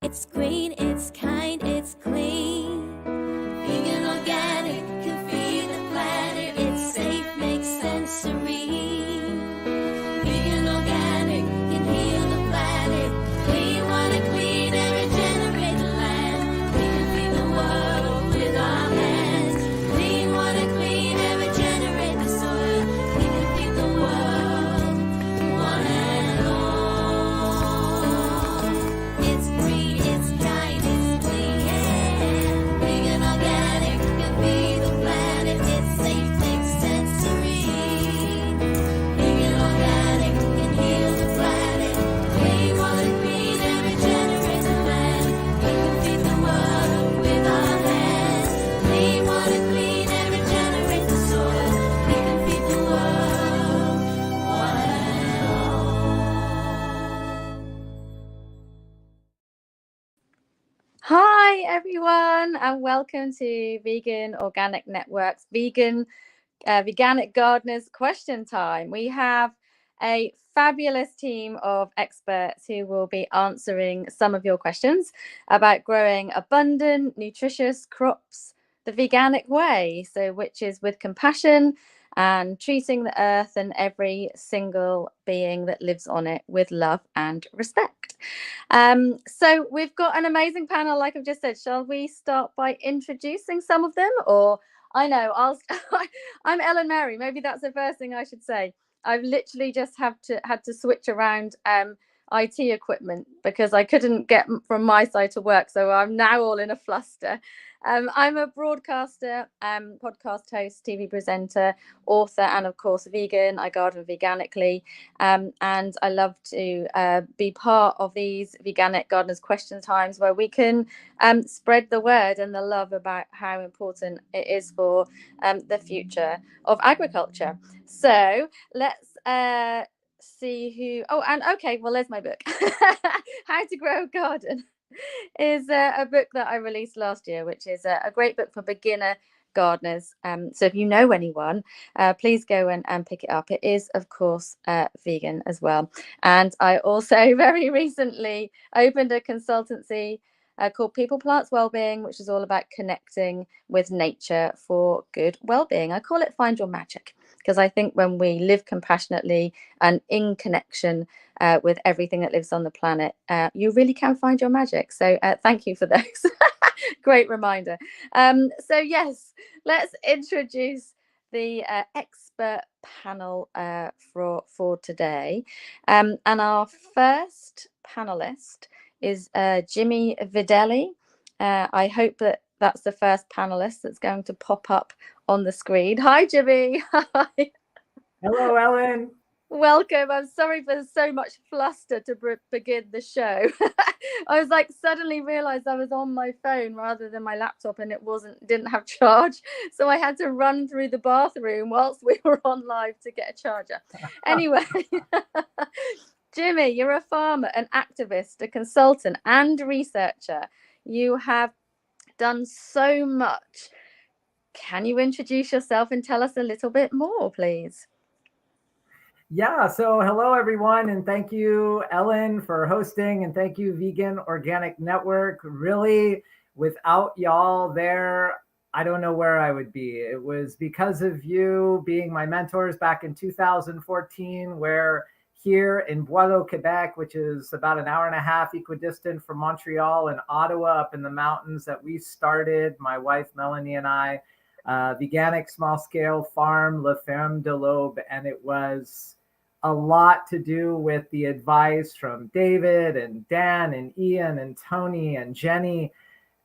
It's green, it's kind, it's clean. Vegan organic can feed the planet. It's safe, makes sense, serene. Vegan organic can heal the planet. Clean water, clean air, regenerate the land. We can feed the world with our hands. Clean water, clean air, regenerate the soil. We can feed the world, one and all. It's green, it's kind, it's clean. Vegan organic can feed the planet. It's safe, makes sense, serene. Vegan organic can heal the planet. Clean water, clean air, regenerate the land. We can feed the world with our hands. Clean water, clean air, regenerate the soil. We can feed the world, one and all. Hi everyone, and welcome to Vegan Organic Network's Veganic Gardeners Question Time. We have a fabulous team of experts who will be answering some of your questions about growing abundant, nutritious crops the veganic way, so which is with compassion and treating the earth and every single being that lives on it with love and respect. So we've got an amazing panel, like I've just said. Shall we start by introducing some of them? Or I know I'm Ellen Mary. Maybe that's the first thing I should say. I've literally just had to switch around IT equipment because I couldn't get from my side to work. So I'm now all in a fluster. I'm a broadcaster, podcast host, TV presenter, author, and of course vegan. I garden veganically, and I love to be part of these Veganic Gardeners Question Times where we can spread the word and the love about how important it is for the future of agriculture. So let's see who. Oh, and okay, well, there's my book, How to Grow a Garden. Is a book that I released last year, which is a great book for beginner gardeners. So if you know anyone, please go and pick it up. It is, of course, vegan as well. And I also very recently opened a consultancy called People Plants Wellbeing, which is all about connecting with nature for good well-being. I call it Find Your Magic, because I think when we live compassionately and in connection with everything that lives on the planet, you really can find your magic. So thank you for those. Great reminder. So yes, let's introduce the expert panel for today. And our first panelist is Jimmy Videle. I hope that that's the first panelist that's going to pop up on the screen. Hi, Jimmy. Hi. Hello, Ellen. Welcome. I'm sorry for so much fluster to begin the show. I was like suddenly realized I was on my phone rather than my laptop, and it didn't have charge, so I had to run through the bathroom whilst we were on live to get a charger. Anyway, Jimmy, you're a farmer, an activist, a consultant, and researcher. You have done so much. Can you introduce yourself and tell us a little bit more, please? Yeah, so hello, everyone, and thank you, Ellen, for hosting, and thank you, Vegan Organic Network. Really, without y'all there, I don't know where I would be. It was because of you being my mentors back in 2014, where here in Boileau, Québec, which is about an hour and a half equidistant from Montreal and Ottawa up in the mountains, that we started, my wife, Mélanie, and I, veganic small-scale farm, La Ferme de l'Aube, and it was a lot to do with the advice from David and Dan and Ian and Tony and Jenny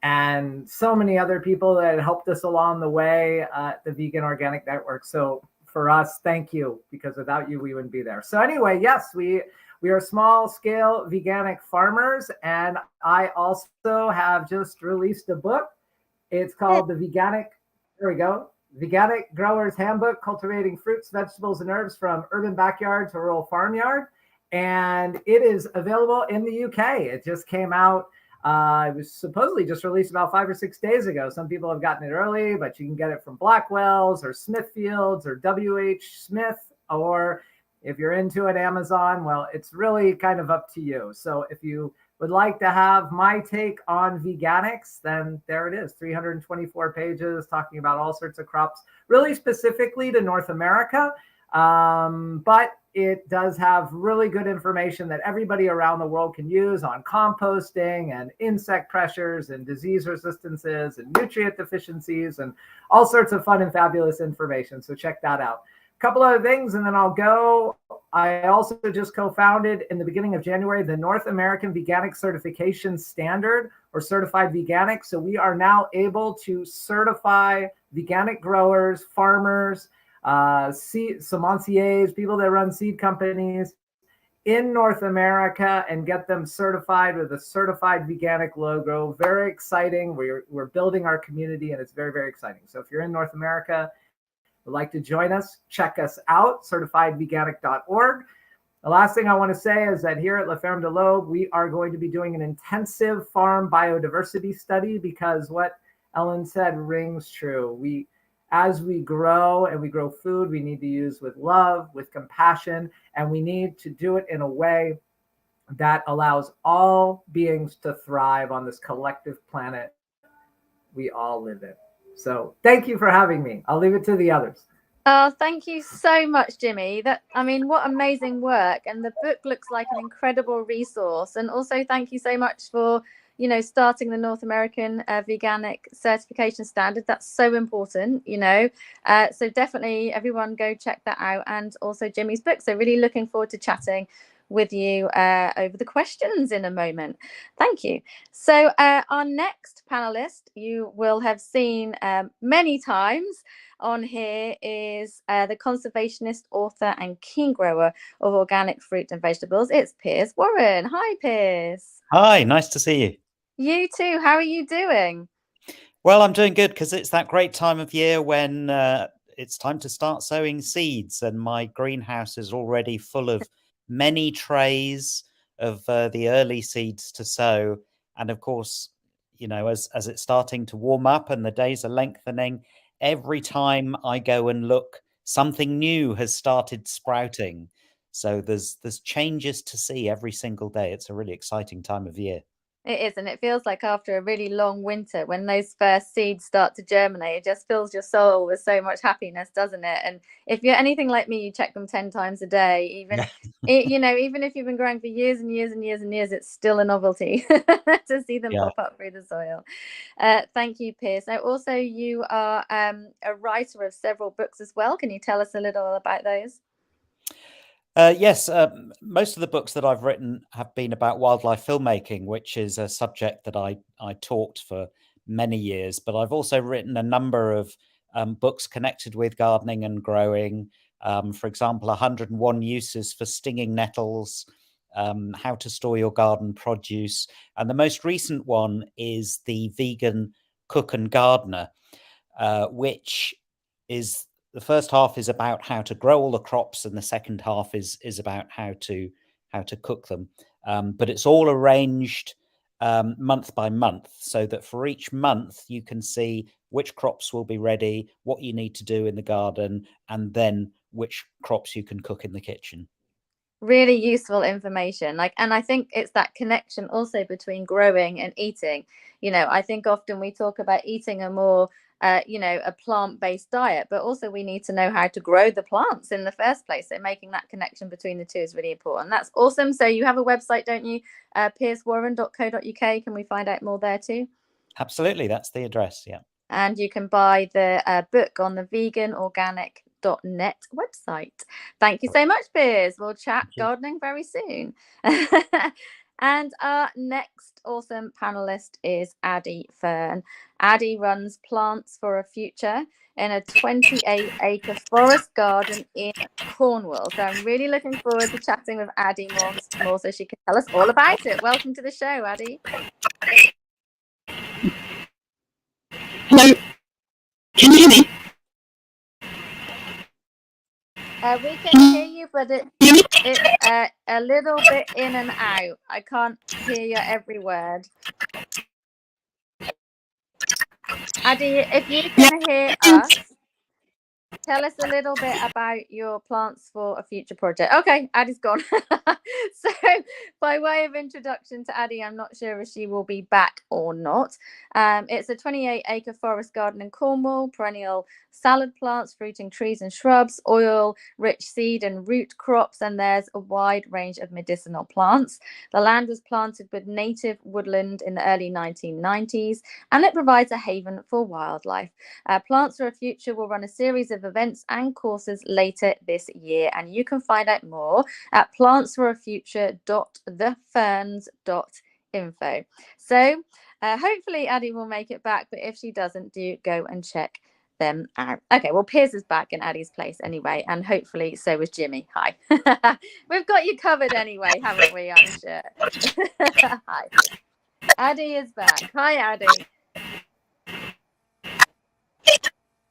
and so many other people that helped us along the way at the Vegan Organic Network. So for us, thank you, because without you, we wouldn't be there. So anyway, yes, we are small scale veganic farmers. And I also have just released a book. It's called Veganic Grower's Handbook, Cultivating Fruits, Vegetables, and Herbs from Urban Backyard to Rural Farmyard. And it is available in the UK. It just came out. It was supposedly just released about 5 or 6 days ago. Some people have gotten it early, but you can get it from Blackwell's or Smithfield's or W.H. Smith, or if you're into it, Amazon. Well, it's really kind of up to you. So if you would like to have my take on veganics, then there it is, 324 pages talking about all sorts of crops, really specifically to North America. But it does have really good information that everybody around the world can use on composting and insect pressures and disease resistances and nutrient deficiencies and all sorts of fun and fabulous information. So check that out. A couple other things, and then I'll go. I also just co-founded in the beginning of January the North American Veganic Certification Standard, or Certified Veganic. So we are now able to certify veganic growers, farmers, semenciers, people that run seed companies in North America and get them certified with a certified veganic logo. Very exciting. We're building our community, and it's very, very exciting. So if you're in North America, would like to join us, check us out, certifiedveganic.org. The last thing I want to say is that here at La Ferme de l'Aube, we are going to be doing an intensive farm biodiversity study, because what Ellen said rings true. As we grow and we grow food, we need to use with love, with compassion, and we need to do it in a way that allows all beings to thrive on this collective planet we all live in. So thank you for having me. I'll leave it to the others. Oh, thank you so much, Jimmy. What amazing work. And the book looks like an incredible resource. And also thank you so much for, starting the North American Veganic Certification Standard. That's so important, So definitely everyone go check that out. And also Jimmy's book. So really looking forward to chatting with you over the questions in a moment. Thank you. So our next panelist you will have seen many times on here is the conservationist, author and keen grower of organic fruit and vegetables. It's Piers Warren. Hi, Piers. Hi, nice to see you. You too. How are you doing? Well, I'm doing good, because it's that great time of year when it's time to start sowing seeds, and my greenhouse is already full of many trays of the early seeds to sow. And of course, as it's starting to warm up and the days are lengthening, every time I go and look, something new has started sprouting. So there's changes to see every single day. It's a really exciting time of year. It is, and it feels like after a really long winter, when those first seeds start to germinate, it just fills your soul with so much happiness, doesn't it? And if you're anything like me, you check them 10 times a day, even even if you've been growing for years and years and years and years, it's still a novelty to see them pop up through the soil. Thank you, Piers. Now, also, you are a writer of several books as well. Can you tell us a little about those? Yes, most of the books that I've written have been about wildlife filmmaking, which is a subject that I taught for many years. But I've also written a number of books connected with gardening and growing. For example, 101 uses for stinging nettles, how to store your garden produce. And the most recent one is the Vegan Cook and Gardener, which is... The first half is about how to grow all the crops, and the second half is about how to cook them. But it's all arranged month by month, so that for each month you can see which crops will be ready, what you need to do in the garden, and then which crops you can cook in the kitchen. Really useful information. And I think it's that connection also between growing and eating. I think often we talk about eating a more a plant-based diet, but also we need to know how to grow the plants in the first place. So making that connection between the two is really important. That's awesome. So you have a website, don't you? pierswarren.co.uk. Can we find out more there too? Absolutely, that's the address. Yeah. And you can buy the book on the veganorganic.net website. Thank you so much, Piers. We'll chat gardening very soon. And our next awesome panelist is Addy Fern. Addy runs Plants for a Future in a 28-acre forest garden in Cornwall. So I'm really looking forward to chatting with Addy more so she can tell us all about it. Welcome to the show, Addy. Hello. Can you hear me? We can hear you, but it's a little bit in and out. I can't hear your every word. Addy, if you can hear us, Tell us a little bit about your plants for a future project. Okay, Addy's gone. So by way of introduction to Addy, I'm not sure if she will be back or not. It's a 28-acre forest garden in Cornwall, perennial salad plants, fruiting trees and shrubs, oil-rich seed and root crops, and there's a wide range of medicinal plants. The land was planted with native woodland in the early 1990s, and it provides a haven for wildlife. Plants for a Future will run a series of events and courses later this year, and you can find out more at plantsforafuture.theferns.info. So hopefully Addy will make it back, but if she doesn't, do go and check them out. Okay, well, Piers is back in Addy's place anyway, and hopefully so is Jimmy. Hi. We've got you covered anyway, haven't we? I'm sure. Hi. Addy is back. Hi, Addy.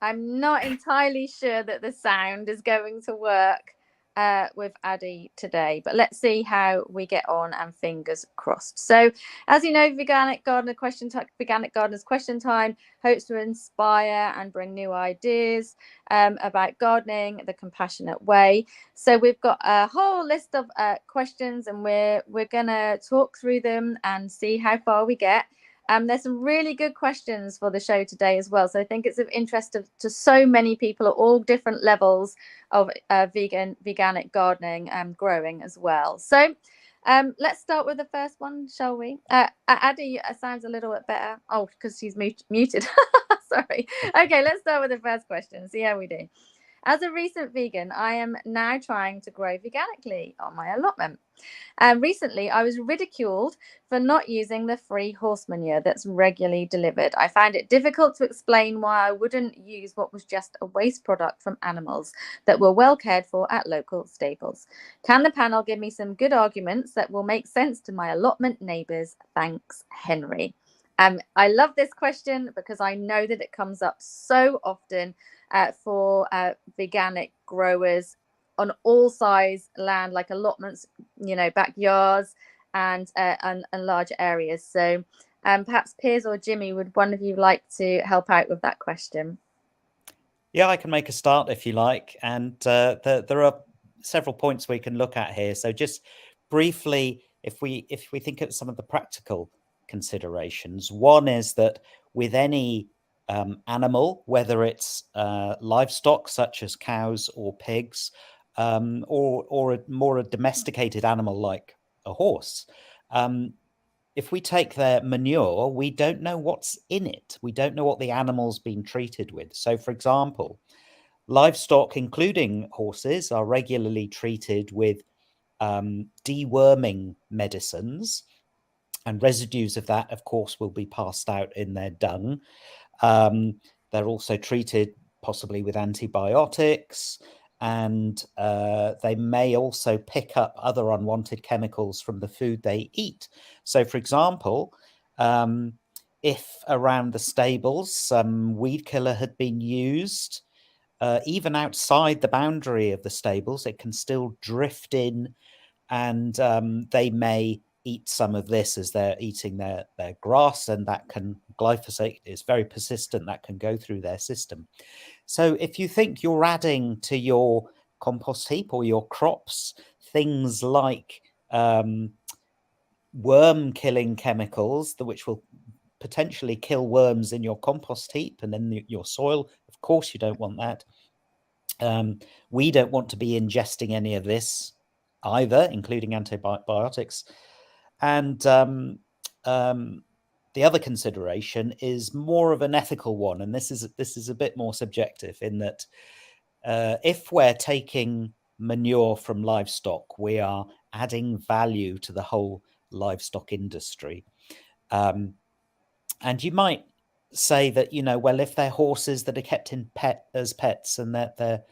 I'm not entirely sure that the sound is going to work with Addy today, but let's see how we get on, and fingers crossed. So, as you know, Veganic Gardeners Question Time hopes to inspire and bring new ideas about gardening the compassionate way. So we've got a whole list of questions, and we're gonna talk through them and see how far we get. There's some really good questions for the show today as well. So I think it's of interest to so many people at all different levels of veganic gardening and growing as well. So let's start with the first one, shall we? Addy sounds a little bit better. Oh, because she's muted. Sorry. Okay, let's start with the first question. See how we do. As a recent vegan, I am now trying to grow veganically on my allotment. Recently, I was ridiculed for not using the free horse manure that's regularly delivered. I found it difficult to explain why I wouldn't use what was just a waste product from animals that were well cared for at local stables. Can the panel give me some good arguments that will make sense to my allotment neighbours? Thanks, Henry. I love this question because I know that it comes up so often for veganic growers on all size land, like allotments, backyards and large areas. So perhaps Piers or Jimmy, would one of you like to help out with that question? Yeah, I can make a start if you like. And there are several points we can look at here. So just briefly, if we think of some of the practical considerations, one is that with any animal, whether it's livestock such as cows or pigs, or a more domesticated animal like a horse, if we take their manure, we don't know what's in it. We don't know what the animal's been treated with. So, for example, livestock, including horses, are regularly treated with deworming medicines, and residues of that, of course, will be passed out in their dung. They're also treated possibly with antibiotics, and they may also pick up other unwanted chemicals from the food they eat. So, for example, if around the stables some weed killer had been used, even outside the boundary of the stables, it can still drift in, and they may eat some of this as they're eating their grass, and that glyphosate is very persistent, that can go through their system. So if you think you're adding to your compost heap or your crops things like worm killing chemicals, which will potentially kill worms in your compost heap and in your soil, of course you don't want that. We don't want to be ingesting any of this either, including antibiotics. And the other consideration is more of an ethical one, and this is a bit more subjective in that if we're taking manure from livestock, we are adding value to the whole livestock industry. And you might say that, well, if they're horses that are kept as pets and that they're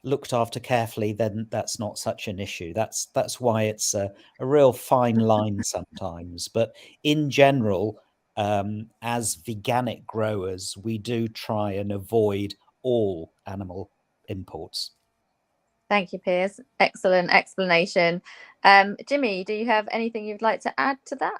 looked after carefully, then that's not such an issue. That's why it's a real fine line sometimes. But in general, as veganic growers, we do try and avoid all animal imports. Thank you, Piers. Excellent explanation. Jimmy, do you have anything you'd like to add to that?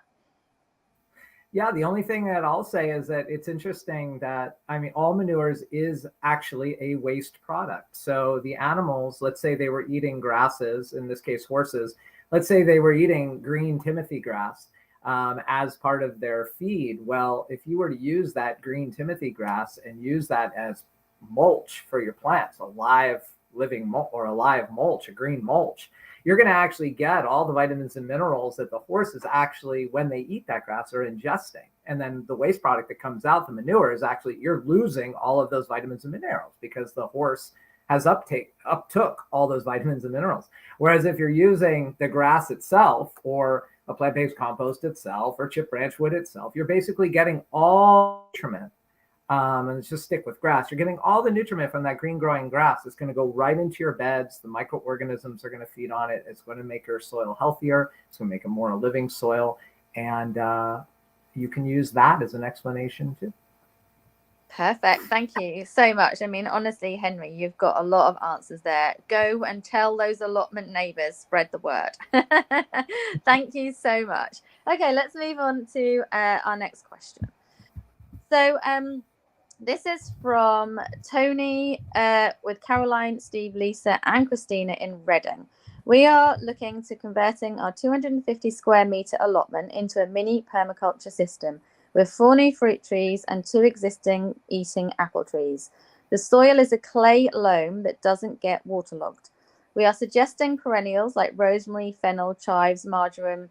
Yeah, the only thing that I'll say is that it's interesting that, I mean, all manures is actually a waste product. So the animals, let's say they were eating grasses, in this case, horses, let's say they were eating green Timothy grass as part of their feed. Well, if you were to use that green Timothy grass and use that as mulch for your plants, a live living or a live mulch, a green mulch, you're going to actually get all the vitamins and minerals that the horses actually, when they eat that grass, are ingesting. And then the waste product that comes out, the manure, is actually, you're losing all of those vitamins and minerals because the horse has uptook all those vitamins and minerals. Whereas if you're using the grass itself or a plant-based compost itself or chip branch wood itself, you're basically getting all nutriment. And let's just stick with grass. You're getting all the nutriment from that green growing grass. It's going to go right into your beds. The microorganisms are going to feed on it. It's going to make your soil healthier. It's going to make a more living soil. And you can use that as an explanation too. Perfect. Thank you so much. I mean, honestly, Henry, you've got a lot of answers there. Go and tell those allotment neighbors, spread the word. Thank you so much. Okay, let's move on to our next question. So this is from Tony with Caroline, Steve, Lisa, and Christina in Reading. We are looking to converting our 250 square meter allotment into a mini permaculture system with 4 new fruit trees and 2 existing eating apple trees. The soil is a clay loam that doesn't get waterlogged. We are suggesting perennials like rosemary, fennel, chives, marjoram,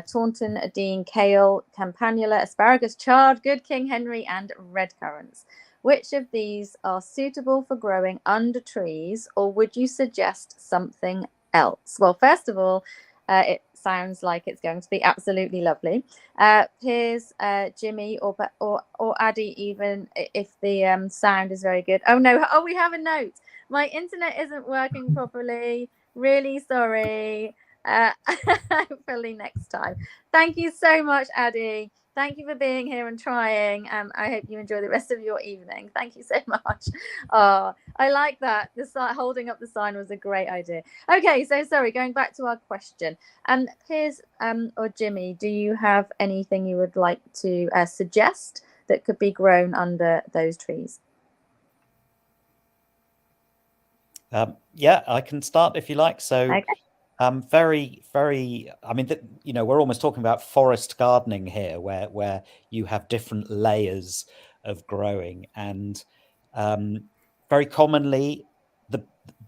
Taunton, Dean, kale, campanula, asparagus, chard, good King Henry, and red currants. Which of these are suitable for growing under trees, or would you suggest something else? Well, first of all, it sounds like it's going to be absolutely lovely. Piers, Jimmy, or Addy, even if the sound is very good. Oh no! Oh, we have a note. My internet isn't working properly. Really sorry. Hopefully next time. Thank you so much, Addy. Thank you for being here and trying. I hope you enjoy the rest of your evening. Thank you so much. Oh, I like that. The holding up the sign was a great idea. Okay, so sorry, going back to our question. Piers or Jimmy, do you have anything you would like to suggest that could be grown under those trees? Yeah, I can start if you like. So Okay. very, I mean, we're almost talking about forest gardening here, where you have different layers of growing, and very commonly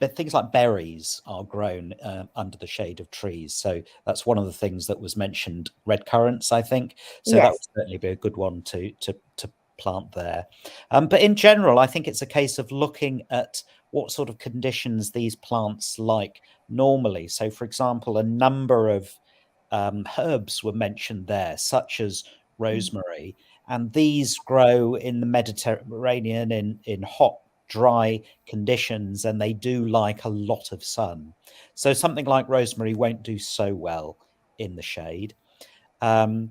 the things like berries are grown under the shade of trees. So that's one of the things that was mentioned, red currants, I think. So Yes. that would certainly be a good one to plant there. But in general, I think it's a case of looking at what sort of conditions these plants like normally. So, for example, a number of herbs were mentioned there, such as rosemary, and these grow in the Mediterranean in hot, dry conditions, and they do like a lot of sun. So something like rosemary won't do so well in the shade. Oh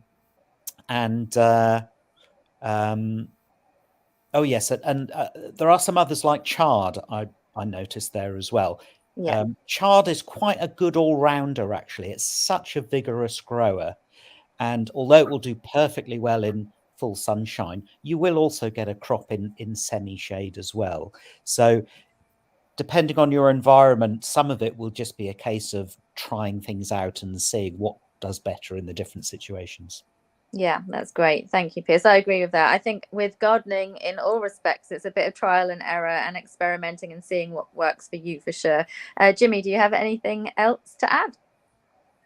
yes, and there are some others like chard. I noticed there as well. Yeah. Chard is quite a good all-rounder, actually. It's such a vigorous grower, and although it will do perfectly well in full sunshine, you will also get a crop in semi-shade as well. So depending on your environment, some of it will just be a case of trying things out and seeing what does better in the different situations. Yeah, that's great. Thank you, Piers. I agree with that. I think with gardening, in all respects, it's a bit of trial and error and experimenting and seeing what works for you, for sure. Jimmy, do you have anything else to add?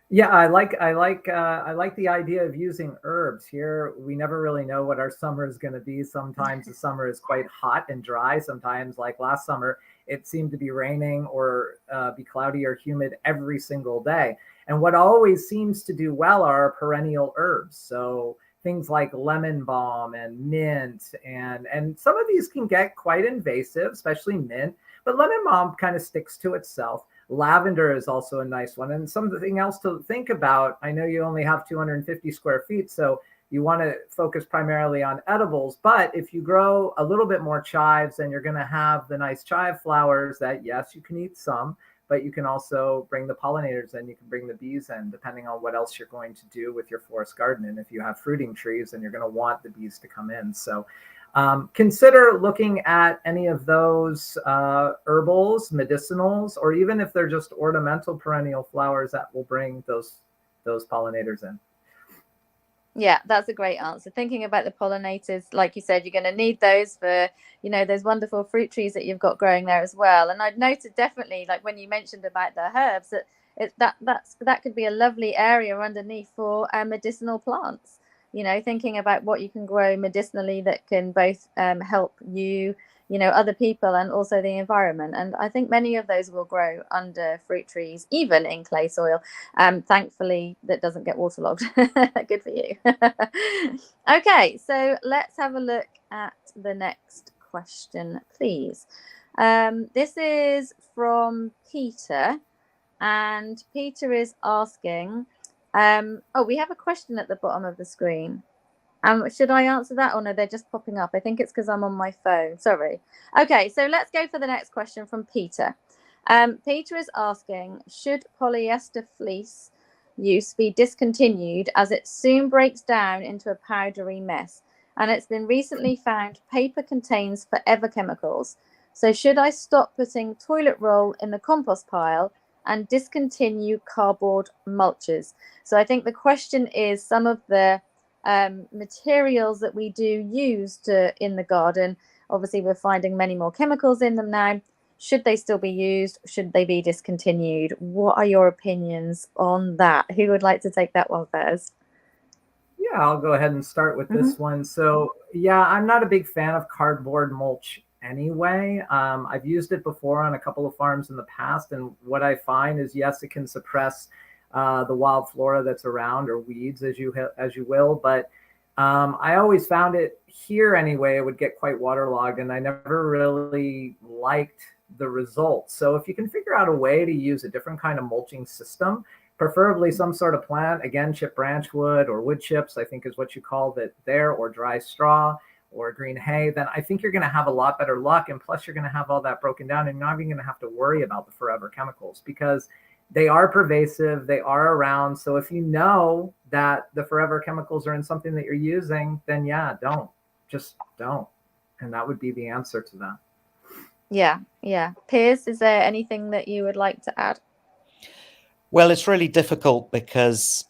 Yeah, I like the idea of using herbs. Here, we never really know what our summer is going to be. Sometimes the summer is quite hot and dry. Sometimes, like last summer, it seemed to be raining or be cloudy or humid every single day. And what always seems to do well are perennial herbs. So things like lemon balm and mint, and some of these can get quite invasive, especially mint. But lemon balm kind of sticks to itself. Lavender is also a nice one. And something else to think about, I know you only have 250 square feet, so you want to focus primarily on edibles. But if you grow a little bit more chives, then you're going to have the nice chive flowers that, yes, you can eat some, but you can also bring the pollinators in, you can bring the bees in, depending on what else you're going to do with your forest garden. And if you have fruiting trees, then you're going to want the bees to come in. So consider looking at any of those herbals, medicinals, or even if they're just ornamental perennial flowers that will bring those pollinators in. Yeah, that's a great answer. Thinking about the pollinators, like you said, you're going to need those for, you know, those wonderful fruit trees that you've got growing there as well. And I'd noted definitely, like when you mentioned about the herbs, that that could be a lovely area underneath for medicinal plants. You know, thinking about what you can grow medicinally that can both help you, you know, other people and also the environment. And I think many of those will grow under fruit trees, even in clay soil. Thankfully, that doesn't get waterlogged. Good for you. Okay, so let's have a look at the next question, please. This is from Peter, and Peter is asking, oh, we have a question at the bottom of the screen. Should I answer that? Oh no, they're just popping up. I think it's because I'm on my phone. Sorry. Okay, so let's go for the next question from Peter. Peter is asking, should polyester fleece use be discontinued as it soon breaks down into a powdery mess? And it's been recently found paper contains forever chemicals. So should I stop putting toilet roll in the compost pile and discontinue cardboard mulches? So I think the question is some of the materials that we do use in the garden. Obviously, we're finding many more chemicals in them now. Should they still be used? Should they be discontinued? What are your opinions on that? Who would like to take that one first? Yeah, I'll go ahead and start with this one. So yeah, I'm not a big fan of cardboard mulch anyway. I've used it before on a couple of farms in the past, and what I find is, yes, it can suppress the wild flora that's around, or weeds, as you will. But I always found it here anyway, it would get quite waterlogged, and I never really liked the results. So if you can figure out a way to use a different kind of mulching system, preferably some sort of plant, again, chip branch wood or wood chips, I think is what you call it there, or dry straw or green hay, then I think you're going to have a lot better luck. And plus you're going to have all that broken down, and you're not even going to have to worry about the forever chemicals, because they are pervasive, they are around. So if you know that the forever chemicals are in something that you're using, then yeah, just don't. And that would be the answer to that. Yeah. Piers, is there anything that you would like to add? Well, it's really difficult because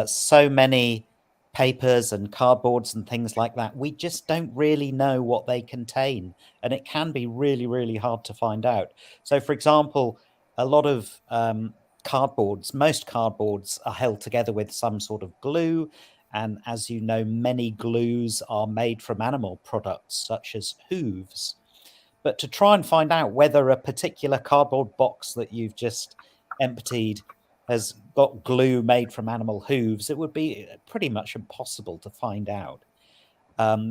so many papers and cardboards and things like that, we just don't really know what they contain. And it can be really, really hard to find out. So, for example, a lot of most cardboards are held together with some sort of glue. And as you know, many glues are made from animal products, such as hooves. But to try and find out whether a particular cardboard box that you've just emptied has got glue made from animal hooves, it would be pretty much impossible to find out.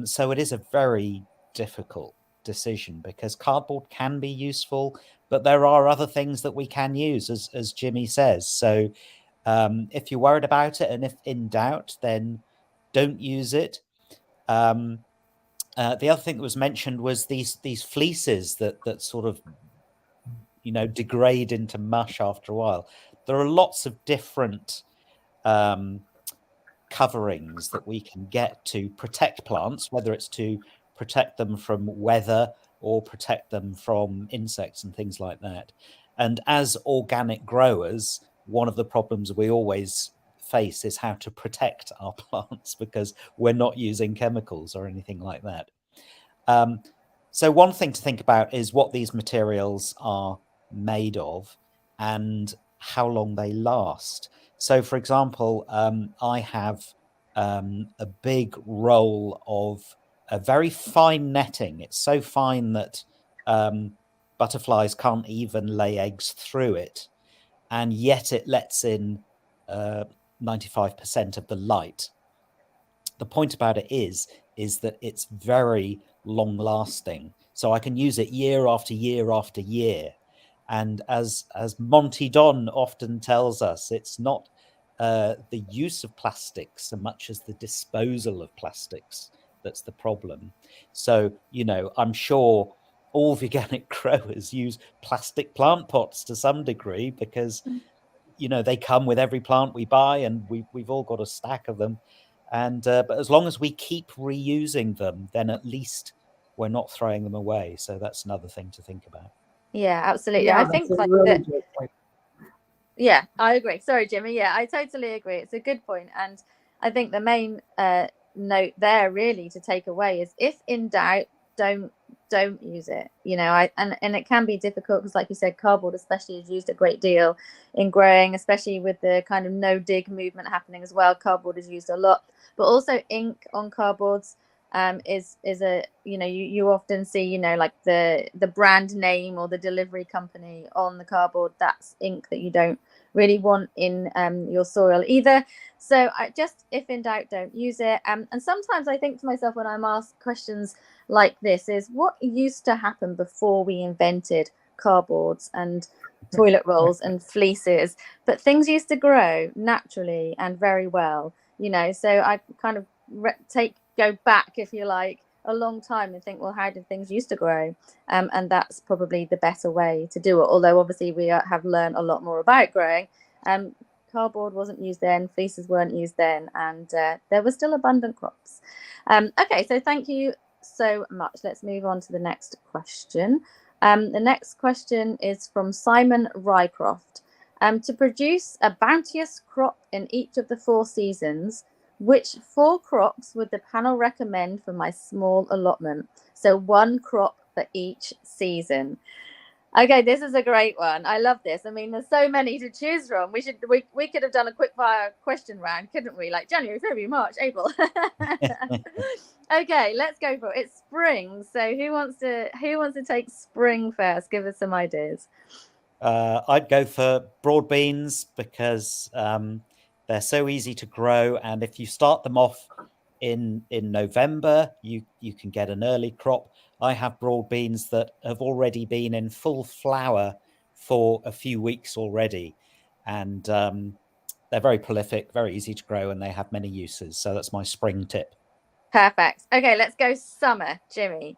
So it is a very difficult decision, because cardboard can be useful, but there are other things that we can use, as Jimmy says. So if you're worried about it, and if in doubt, then don't use it. The other thing that was mentioned was these fleeces that sort of, degrade into mush after a while. There are lots of different coverings that we can get to protect plants, whether it's to protect them from weather or protect them from insects and things like that. And as organic growers, one of the problems we always face is how to protect our plants, because we're not using chemicals or anything like that. So one thing to think about is what these materials are made of and how long they last. So, for example, I have a big roll of a very fine netting. It's so fine that butterflies can't even lay eggs through it, and yet it lets in 95% of the light. The point about it is that it's very long lasting. So I can use it year after year after year. And as Monty Don often tells us, it's not the use of plastics so much as the disposal of plastics that's the problem. So, I'm sure all veganic growers use plastic plant pots to some degree because, you know, they come with every plant we buy, and we've all got a stack of them. And but as long as we keep reusing them, then at least we're not throwing them away. So that's another thing to think about. Yeah, absolutely. Yeah, I that's think a like really that. good point. Yeah, I agree. Sorry, Jimmy. Yeah, I totally agree. It's a good point. And I think the main note there really to take away is, if in doubt, don't use it. You know, and it can be difficult because, like you said, cardboard especially is used a great deal in growing, especially with the kind of no dig movement happening as well. Cardboard is used a lot, but also ink on cardboards is a, you know, you often see, you know, like the brand name or the delivery company on the cardboard. That's ink that you don't really want in your soil either. So I just, if in doubt, don't use it. And sometimes I think to myself when I'm asked questions like this is, what used to happen before we invented cardboards and toilet rolls and fleeces? But things used to grow naturally and very well, you know. So I kind of go back, if you like, a long time and think, well, how did things used to grow? And that's probably the better way to do it. Although obviously we have learned a lot more about growing. Cardboard wasn't used then, fleeces weren't used then, and there were still abundant crops. Okay, so thank you so much. Let's move on to the next question. The next question is from Simon Rycroft. To produce a bounteous crop in each of the 4 seasons, which 4 crops would the panel recommend for my small allotment? So 1 crop for each season. Okay, this is a great one. I love this. I mean, there's so many to choose from. We could have done a quick fire question round, couldn't we? Like January, February, March, April. Okay, let's go for it. It's spring. So who wants to take spring first? Give us some ideas. I'd go for broad beans because they're so easy to grow, and if you start them off in November, you can get an early crop. I have broad beans that have already been in full flower for a few weeks already, and they're very prolific, very easy to grow, and they have many uses. So that's my spring tip. Perfect. Okay, let's go summer, Jimmy.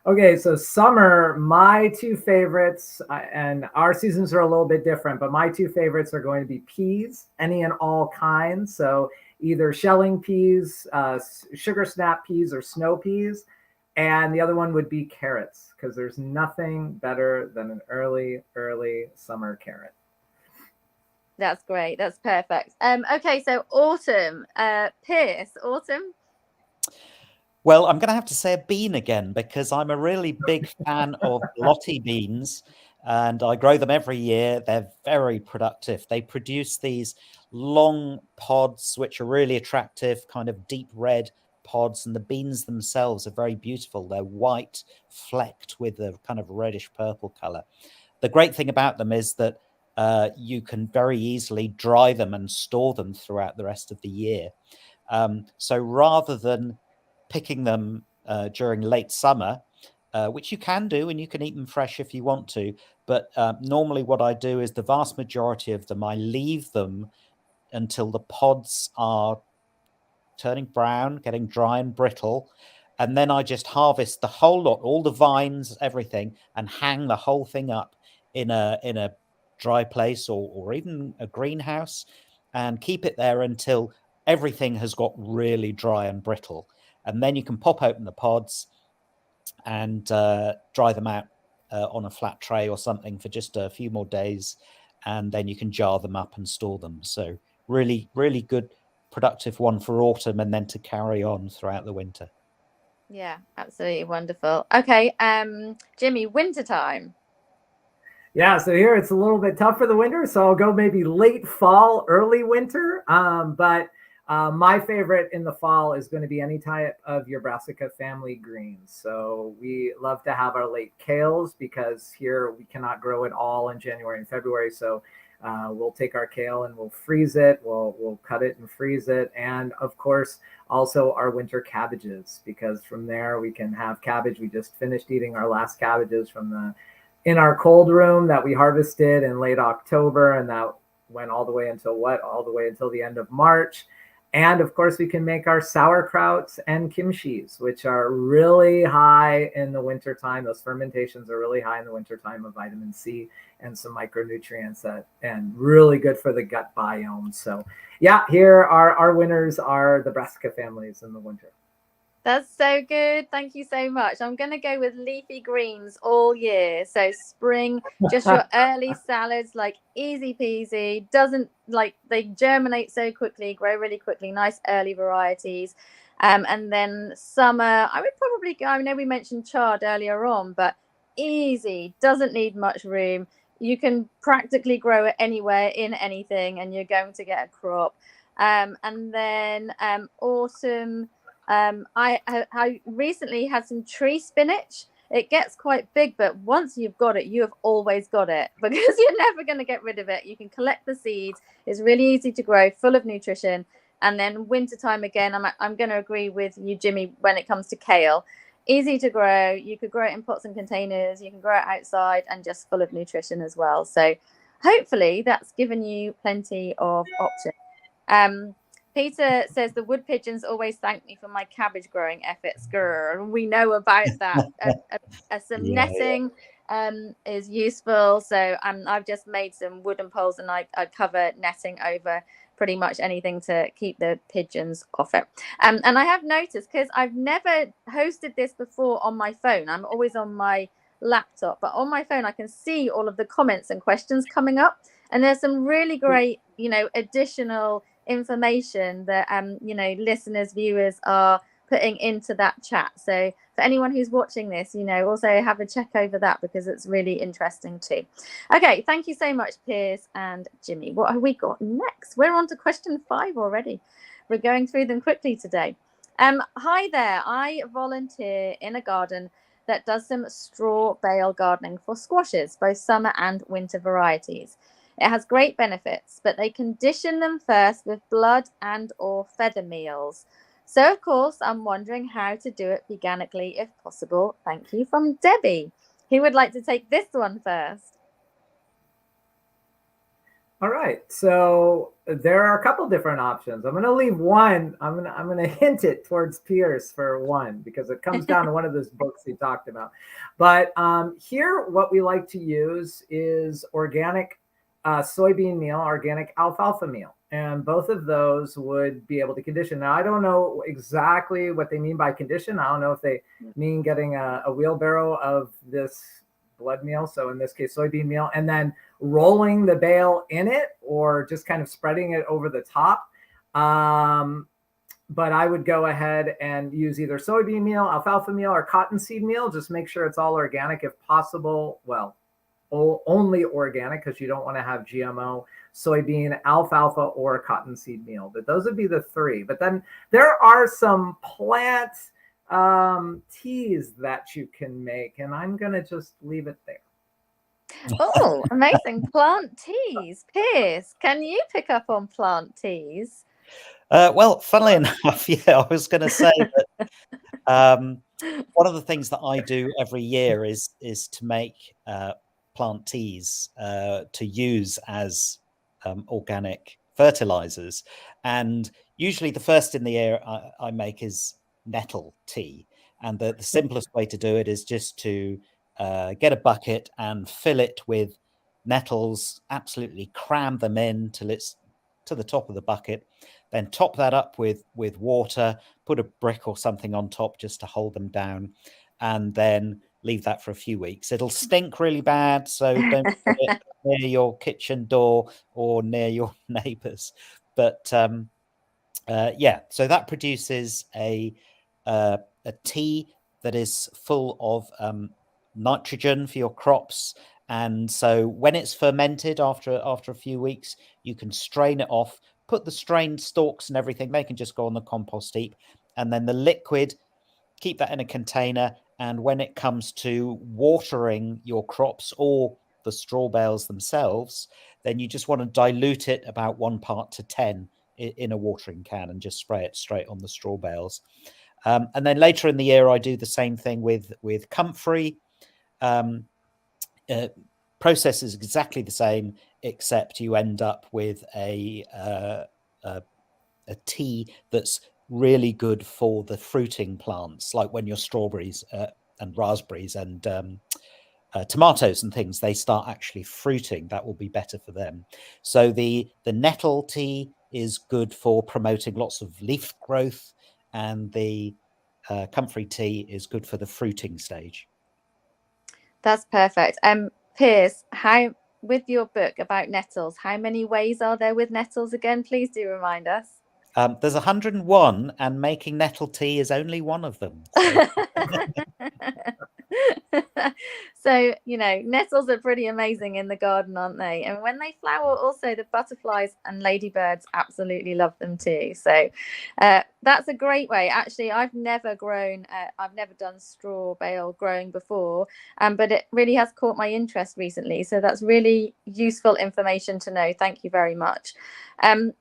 Okay, so summer, my 2 favorites, and our seasons are a little bit different, but my 2 favorites are going to be peas, any and all kinds. So either shelling peas, sugar snap peas, or snow peas. And the other one would be carrots, because there's nothing better than an early summer carrot. That's great. That's perfect. Okay, so autumn. Pierce, autumn. Well, I'm going to have to say a bean again because I'm a really big fan of lottie beans, and I grow them every year. They're very productive. They produce these long pods, which are really attractive, kind of deep red pods, and the beans themselves are very beautiful. They're white, flecked with a kind of reddish purple color. The great thing about them is that you can very easily dry them and store them throughout the rest of the year. So rather than picking them during late summer, which you can do, and you can eat them fresh if you want to. But normally what I do is the vast majority of them, I leave them until the pods are turning brown, getting dry and brittle. And then I just harvest the whole lot, all the vines, everything, and hang the whole thing up in a dry place or even a greenhouse, and keep it there until everything has got really dry and brittle. And then you can pop open the pods and dry them out on a flat tray or something for just a few more days, and then you can jar them up and store them. So really, really good, productive one for autumn, and then to carry on throughout the winter. Yeah, absolutely wonderful. Okay, Jimmy, wintertime. Yeah, so here it's a little bit tough for the winter, so I'll go maybe late fall, early winter. But my favorite in the fall is going to be any type of your brassica family greens. So we love to have our late kales because here we cannot grow it all in January and February. So we'll take our kale and we'll freeze it. We'll cut it and freeze it. And of course, also our winter cabbages, because from there we can have cabbage. We just finished eating our last cabbages from in our cold room that we harvested in late October, and that went all the way until the end of March. And of course, we can make our sauerkrauts and kimchis, which are really high in the wintertime. Those fermentations are really high in the wintertime of vitamin C and some micronutrients and really good for the gut biome. So yeah, here our winners are the brassica families in the winter. That's so good. Thank you so much. I'm going to go with leafy greens all year. So spring, just your early salads, like easy peasy, doesn't like they germinate so quickly, grow really quickly, nice early varieties. And then summer, I would probably go, I know we mentioned chard earlier on, but easy, doesn't need much room. You can practically grow it anywhere in anything and you're going to get a crop. And then autumn, I recently had some tree spinach. It gets quite big, but once you've got it, you have always got it because you're never going to get rid of it. You can collect the seeds. It's really easy to grow, full of nutrition. And then wintertime again, I'm going to agree with you, Jimmy, when it comes to kale. Easy to grow. You could grow it in pots and containers. You can grow it outside and just full of nutrition as well. So hopefully that's given you plenty of options. Peter says the wood pigeons always thank me for my cabbage growing efforts. Grr, we know about that. Some netting is useful. So I've just made some wooden poles and I cover netting over pretty much anything to keep the pigeons off it. And I have noticed, because I've never hosted this before on my phone. I'm always on my laptop, but on my phone I can see all of the comments and questions coming up. And there's some really great, additional information that listeners, viewers are putting into that chat. So for anyone who's watching this, also have a check over that because it's really interesting too. Okay, thank you so much, Piers and Jimmy. What have we got next? We're on to question 5 already. We're going through them quickly today. Hi there. I volunteer in a garden that does some straw bale gardening for squashes, both summer and winter varieties. It has great benefits, but they condition them first with blood and or feather meals. So, of course, I'm wondering how to do it veganically if possible. Thank you, from Debbie. Who would like to take this one first? All right, so there are a couple different options. I'm going to leave one. I'm going to hint it towards Piers for one because it comes down to one of those books he talked about. But here, what we like to use is organic soybean meal, organic alfalfa meal. And both of those would be able to condition. Now, I don't know exactly what they mean by condition. I don't know if they mean getting a wheelbarrow of this blood meal, so in this case, soybean meal, and then rolling the bale in it or just kind of spreading it over the top. But I would go ahead and use either soybean meal, alfalfa meal, or cottonseed meal. Just make sure it's all organic if possible. Well, only organic because you don't want to have GMO, soybean, alfalfa, or cottonseed meal. But those would be the 3. But then there are some plant teas that you can make, and I'm going to just leave it there. Oh, amazing. Plant teas. Piers, can you pick up on plant teas? Well, funnily enough, yeah, I was going to say that one of the things that I do every year is to make plant teas to use as organic fertilizers. And usually the first in the year I make is nettle tea. And the simplest way to do it is just to get a bucket and fill it with nettles, absolutely cram them in till it's to the top of the bucket, then top that up with water, put a brick or something on top just to hold them down, and then leave that for a few weeks. It'll stink really bad, so don't put it near your kitchen door or near your neighbors. But yeah, so that produces a tea that is full of nitrogen for your crops. And so when it's fermented after a few weeks, you can strain it off, put the strained stalks and everything, they can just go on the compost heap. And then the liquid, keep that in a container. And when it comes to watering your crops or the straw bales themselves, then you just want to dilute it about 1 part to 10 in a watering can and just spray it straight on the straw bales. And then later in the year, I do the same thing with comfrey. Process is exactly the same, except you end up with a tea that's really good for the fruiting plants, like when your strawberries and raspberries and tomatoes and things, they start actually fruiting. That will be better for them. So the nettle tea is good for promoting lots of leaf growth, and the comfrey tea is good for the fruiting stage. That's perfect. Piers, how, with your book about nettles, how many ways are there with nettles again? Please do remind us. There's 101, and making nettle tea is only one of them. So, you know, nettles are pretty amazing in the garden, aren't they? And when they flower, also the butterflies and ladybirds absolutely love them too. So that's a great way. Actually, I've never done straw bale growing before, but it really has caught my interest recently. So that's really useful information to know. Thank you very much.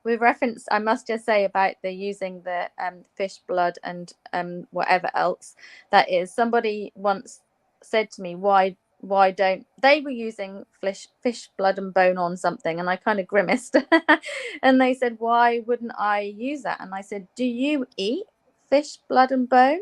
With reference, I must just say about the using the fish blood and whatever else that is. Somebody once said to me, why don't they were using fish blood and bone on something, and I kind of grimaced. And they said, why wouldn't I use that? And I said, do you eat fish blood and bone?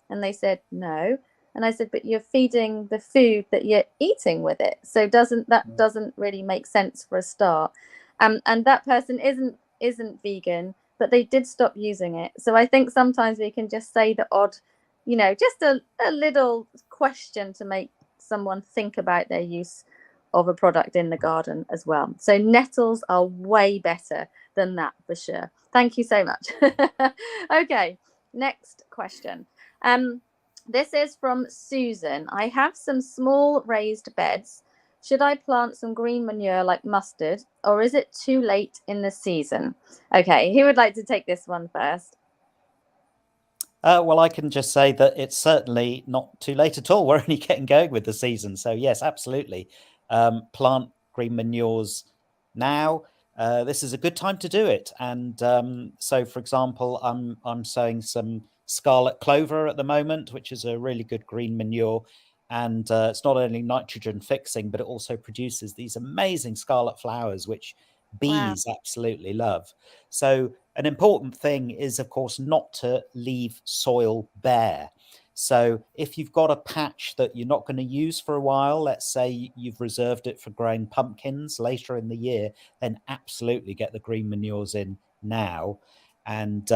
And they said, no. And I said, but you're feeding the food that you're eating with it, so doesn't really make sense for a start. And that person isn't vegan, but they did stop using it. So I think sometimes we can just say the odd, you know, just a little question to make someone think about their use of a product in the garden as well. So nettles are way better than that for sure. Thank you so much. Okay, next question. This is from Susan. I have some small raised beds. Should I plant some green manure like mustard, or is it too late in the season? Okay, who would like to take this one first? Well, I can just say that it's certainly not too late at all. We're only getting going with the season. So yes, absolutely. Plant green manures now. This is a good time to do it. And so, for example, I'm sowing some scarlet clover at the moment, which is a really good green manure. And it's not only nitrogen fixing, but it also produces these amazing scarlet flowers, which bees absolutely love. So an important thing is, of course, not to leave soil bare. So if you've got a patch that you're not going to use for a while, let's say you've reserved it for growing pumpkins later in the year, then absolutely get the green manures in now. And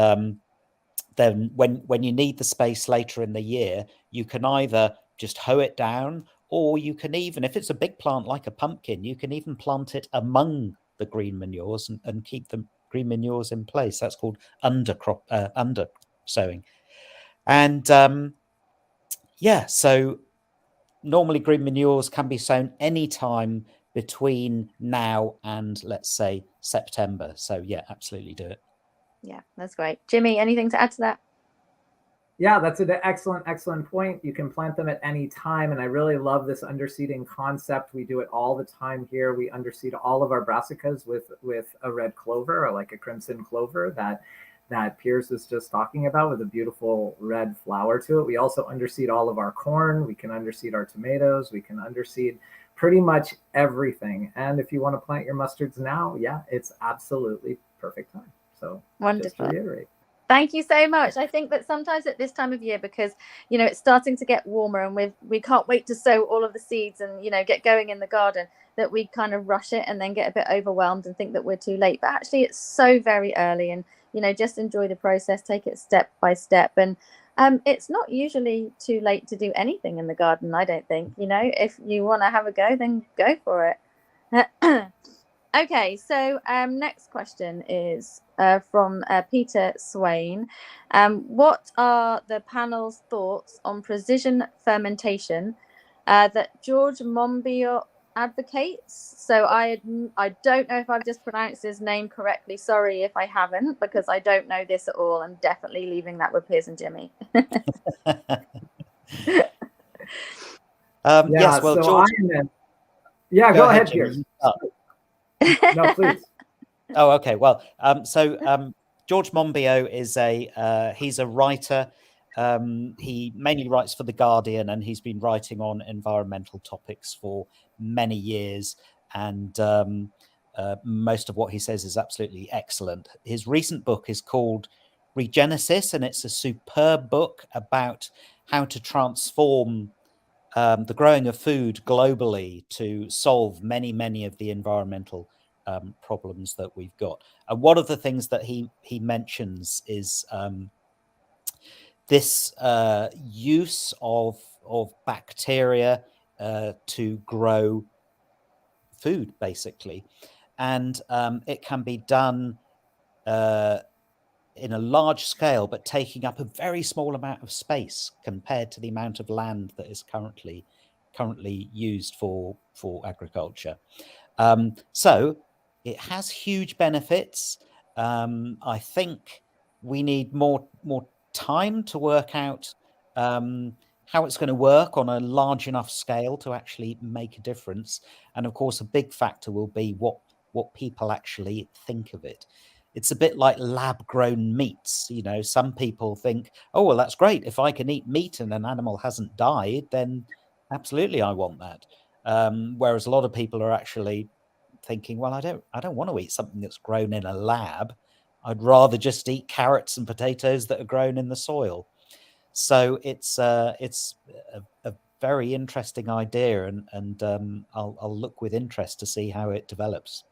then when you need the space later in the year, you can either just hoe it down, or you can even, if it's a big plant like a pumpkin, you can even plant it among the green manures and keep the green manures in place. That's called under sowing. And yeah, so normally green manures can be sown anytime between now and, let's say, September. So yeah, absolutely do it. Yeah, that's great. Jimmy, anything to add to that? Yeah, that's an excellent point. You can plant them at any time. And I really love this underseeding concept. We do it all the time here. We underseed all of our brassicas with a red clover, or like a crimson clover that Piers was just talking about, with a beautiful red flower to it. We also underseed all of our corn. We can underseed our tomatoes. We can underseed pretty much everything. And if you want to plant your mustards now, yeah, it's absolutely perfect time. So wonderful. Just to reiterate. Thank you so much. I think that sometimes at this time of year, because, you know, it's starting to get warmer and we can't wait to sow all of the seeds and, you know, get going in the garden, that we kind of rush it and then get a bit overwhelmed and think that we're too late. But actually, it's so very early, and, you know, just enjoy the process, take it step by step. And it's not usually too late to do anything in the garden, I don't think. You know, if you want to have a go, then go for it. Okay, so next question is from Peter Swain. What are the panel's thoughts on precision fermentation that George Monbiot advocates? So I don't know if I've just pronounced his name correctly. Sorry if I haven't, because I don't know this at all. I'm definitely leaving that with Piers and Jimmy. Yes, well, so George. Go ahead, Piers. No, please. Oh, okay. Well, so George Monbiot is he's a writer. He mainly writes for The Guardian, and he's been writing on environmental topics for many years. And most of what he says is absolutely excellent. His recent book is called Regenesis, and it's a superb book about how to transform the growing of food globally to solve many of the environmental problems that we've got. And one of the things that he mentions is this use of bacteria to grow food, basically, and it can be done in a large scale, but taking up a very small amount of space compared to the amount of land that is currently used for agriculture. So it has huge benefits. I think we need more time to work out how it's going to work on a large enough scale to actually make a difference. And of course, a big factor will be what people actually think of it. It's a bit like lab-grown meats. You know, some people think, oh, well, that's great. If I can eat meat and an animal hasn't died, then absolutely I want that. Whereas a lot of people are actually thinking, well, I don't want to eat something that's grown in a lab. I'd rather just eat carrots and potatoes that are grown in the soil. So it's a very interesting idea, and I'll look with interest to see how it develops.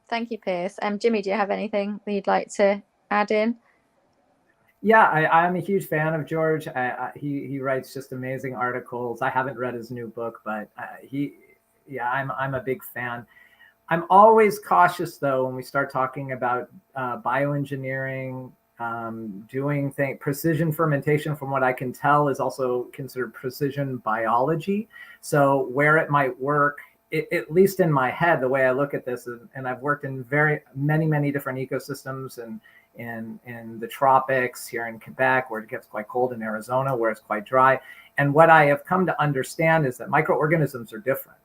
Thank you, Piers. Jimmy, do you have anything that you'd like to add in? Yeah, I'm a huge fan of George. He writes just amazing articles. I haven't read his new book, but I'm a big fan. I'm always cautious though when we start talking about bioengineering, doing things. Precision fermentation, from what I can tell, is also considered precision biology. So where it might work, at least in my head, the way I look at this, and I've worked in many different ecosystems, and in the tropics here in Quebec, where it gets quite cold, in Arizona, where it's quite dry. And what I have come to understand is that microorganisms are different.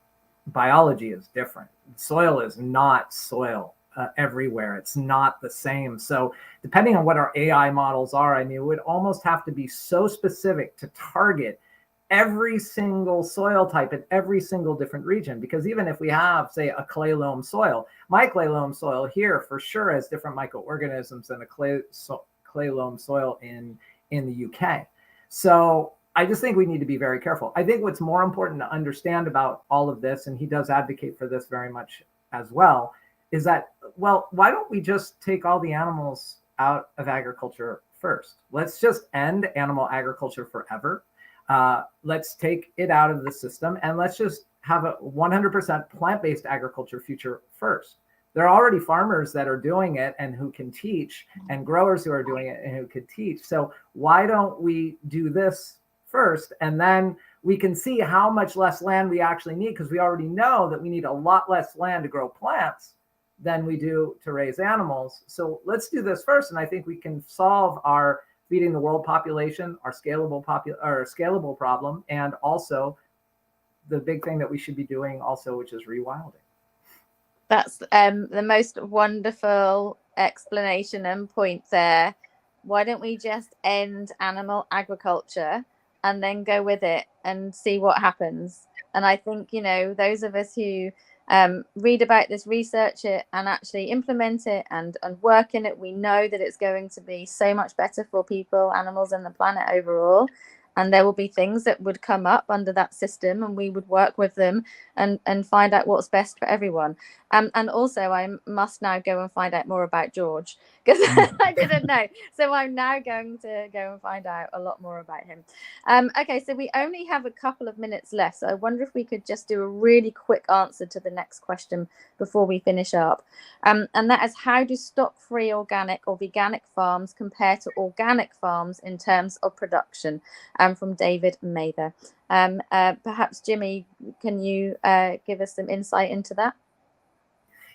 Biology is different. Soil is not soil everywhere. It's not the same. So depending on what our AI models are, I mean, it would almost have to be so specific to target every single soil type in every single different region. Because even if we have, say, a clay loam soil, my clay loam soil here for sure has different microorganisms than a clay loam soil in the UK. So I just think we need to be very careful. I think what's more important to understand about all of this, and he does advocate for this very much as well, is that, well, why don't we just take all the animals out of agriculture first? Let's just end animal agriculture forever. Let's take it out of the system, and let's just have a 100% plant-based agriculture future first. There are already farmers that are doing it and who can teach, and growers who are doing it and who can teach. So why don't we do this first, and then we can see how much less land we actually need, because we already know that we need a lot less land to grow plants than we do to raise animals. So let's do this first, and I think we can solve our feeding the world population, our scalable problem, and also the big thing that we should be doing also, which is rewilding. That's the most wonderful explanation and point there. Why don't we just end animal agriculture and then go with it and see what happens? And I think, you know, those of us who read about this, research it, and actually implement it and work in it, we know that it's going to be so much better for people, animals, and the planet overall. And there will be things that would come up under that system, and we would work with them and find out what's best for everyone. And also, I must now go and find out more about George, because I didn't know. So I'm now going to go and find out a lot more about him. Okay, so we only have a couple of minutes left. So I wonder if we could just do a really quick answer to the next question before we finish up. And that is, how do stock-free organic or veganic farms compare to organic farms in terms of production? From David Mather. Perhaps, Jimmy, can you give us some insight into that?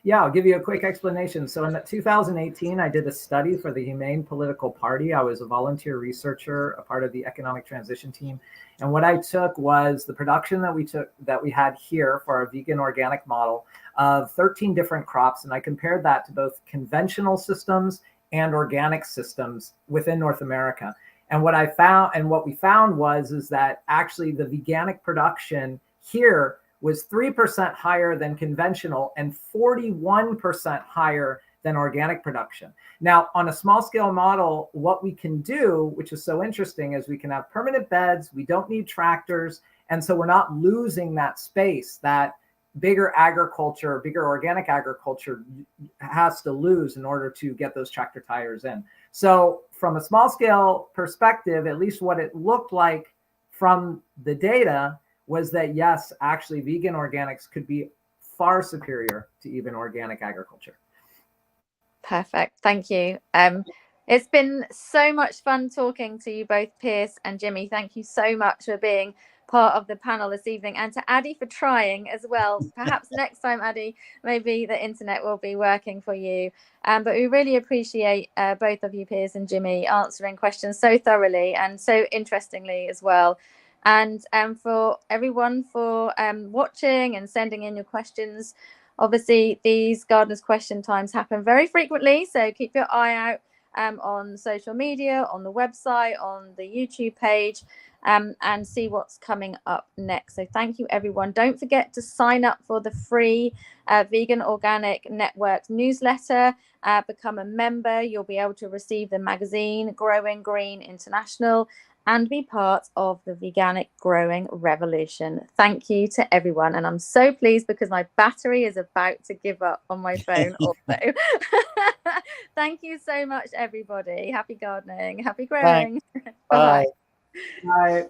Yeah, I'll give you a quick explanation. So in 2018, I did a study for the Humane Political Party. I was a volunteer researcher, a part of the economic transition team. And what I took was the production that we had here for our vegan organic model of 13 different crops. And I compared that to both conventional systems and organic systems within North America. And what we found was that actually the veganic production here was 3% higher than conventional and 41% higher than organic production. Now, on a small scale model, what we can do, which is so interesting, is we can have permanent beds. We don't need tractors. And so we're not losing that space that bigger agriculture, bigger organic agriculture has to lose in order to get those tractor tires in. So from a small scale perspective, at least what it looked like from the data was that, yes, actually vegan organics could be far superior to even organic agriculture. Perfect. Thank you. It's been so much fun talking to you both, Piers and Jimmy. Thank you so much for being part of the panel this evening, and to Addy for trying as well. Perhaps next time, Addy, maybe the internet will be working for you. But we really appreciate both of you, Piers and Jimmy, answering questions so thoroughly and so interestingly as well. And for everyone for watching and sending in your questions. Obviously, these Gardeners' Question Times happen very frequently, so keep your eye out on social media, on the website, on the YouTube page, and see what's coming up next. So thank you, everyone. Don't forget to sign up for the free Vegan Organic Network newsletter. Become a member. You'll be able to receive the magazine Growing Green International and be part of the veganic growing revolution. Thank you to everyone. And I'm so pleased because my battery is about to give up on my phone also. Thank you so much, everybody. Happy gardening, happy growing. Bye-bye. Bye.